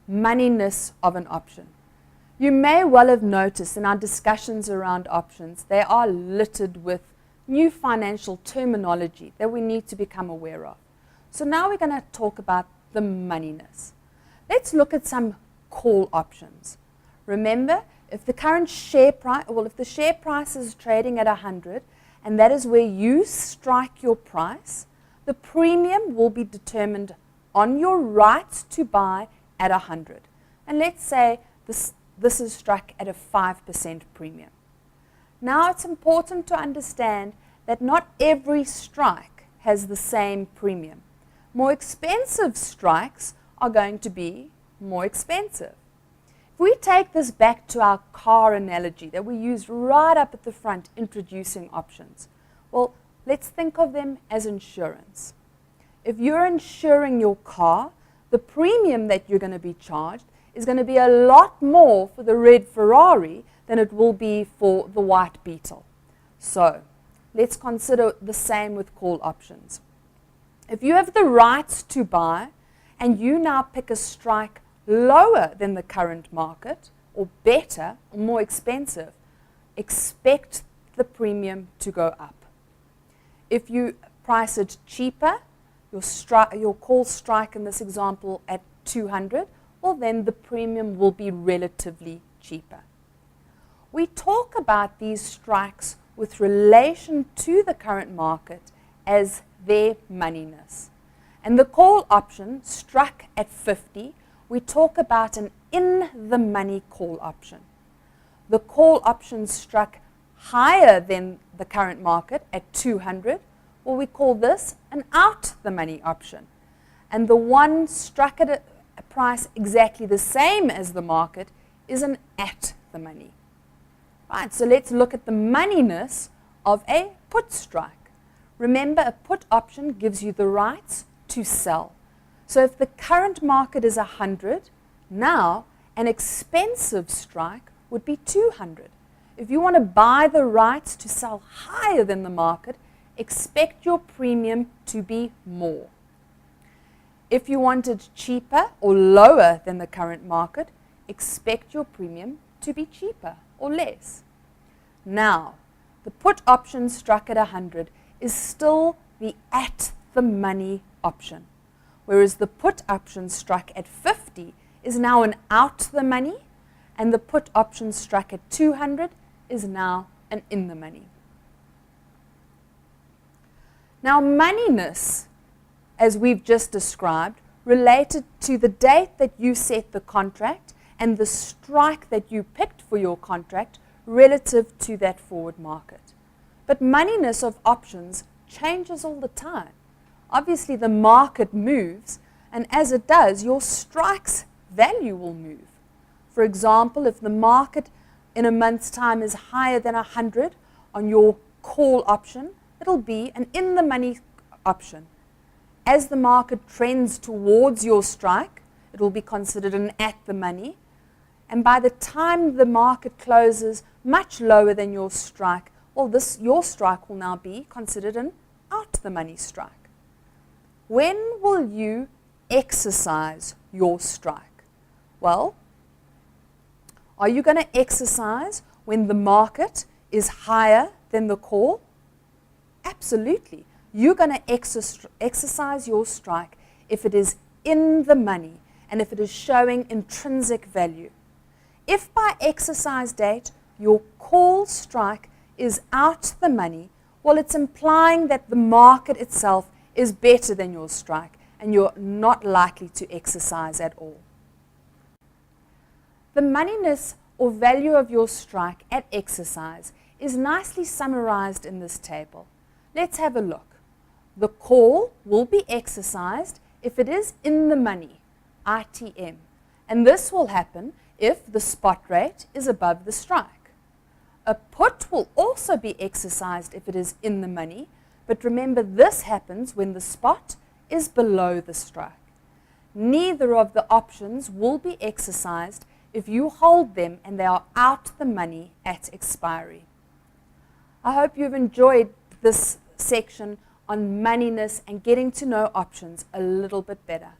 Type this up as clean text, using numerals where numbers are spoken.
moneyness of an option. You may well have noticed in our discussions around options, they are littered with new financial terminology that we need to become aware of. So now we're going to talk about the moneyness. Let's look at some call options. Remember, if the current share price, if the share price is trading at 100, and that is where you strike your price, the premium will be determined on your right to buy at 100. And let's say this is struck at a 5% premium. Now it's important to understand that not every strike has the same premium. More expensive strikes are going to be more expensive. If we take this back to our car analogy that we used right up at the front introducing options, well, let's think of them as insurance. If you're insuring your car, the premium that you're going to be charged is going to be a lot more for the red Ferrari than it will be for the white Beetle. So let's consider the same with call options. If you have the right to buy and you now pick a strike lower than the current market, or better, or more expensive, expect the premium to go up. If you price it cheaper, your call strike in this example at 200, well then the premium will be relatively cheaper. We talk about these strikes with relation to the current market as their moneyness. And the call option struck at 50, we talk about an in-the-money call option. The call option struck higher than the current market at 200, well, we call this an out-the-money option. And the one struck at a price exactly the same as the market is an at-the-money. Right, so let's look at the moneyness of a put strike. Remember, a put option gives you the rights to sell. So if the current market is 100, now an expensive strike would be 200. If you want to buy the rights to sell higher than the market, expect your premium to be more. If you want it cheaper or lower than the current market, expect your premium to be cheaper or less. Now, the put option struck at 100 is still the at-the-money option, whereas the put option struck at 50 is now an out-the-money, and the put option struck at 200 is now an in-the-money. Now, moneyness, as we've just described, related to the date that you set the contract and the strike that you picked for your contract relative to that forward market. But moneyness of options changes all the time. Obviously, the market moves, and as it does, your strike's value will move. For example, if the market in a month's time is higher than 100 on your call option, it'll be an in-the-money option. As the market trends towards your strike, it will be considered an at-the-money. And by the time the market closes much lower than your strike, well, your strike will now be considered an out-the-money strike. When will you exercise your strike? Well, are you going to exercise when the market is higher than the call? Absolutely. You're going to exercise your strike if it is in the money and if it is showing intrinsic value. If by exercise date your call strike is out the money, well, it's implying that the market itself is better than your strike and you're not likely to exercise at all. The moneyness or value of your strike at exercise is nicely summarized in this table. Let's have a look. The call will be exercised if it is in the money, ITM, and this will happen if the spot rate is above the strike. A put will also be exercised if it is in the money, but remember this happens when the spot is below the strike. Neither of the options will be exercised if you hold them and they are out the money at expiry. I hope you've enjoyed this section on moneyness and getting to know options a little bit better.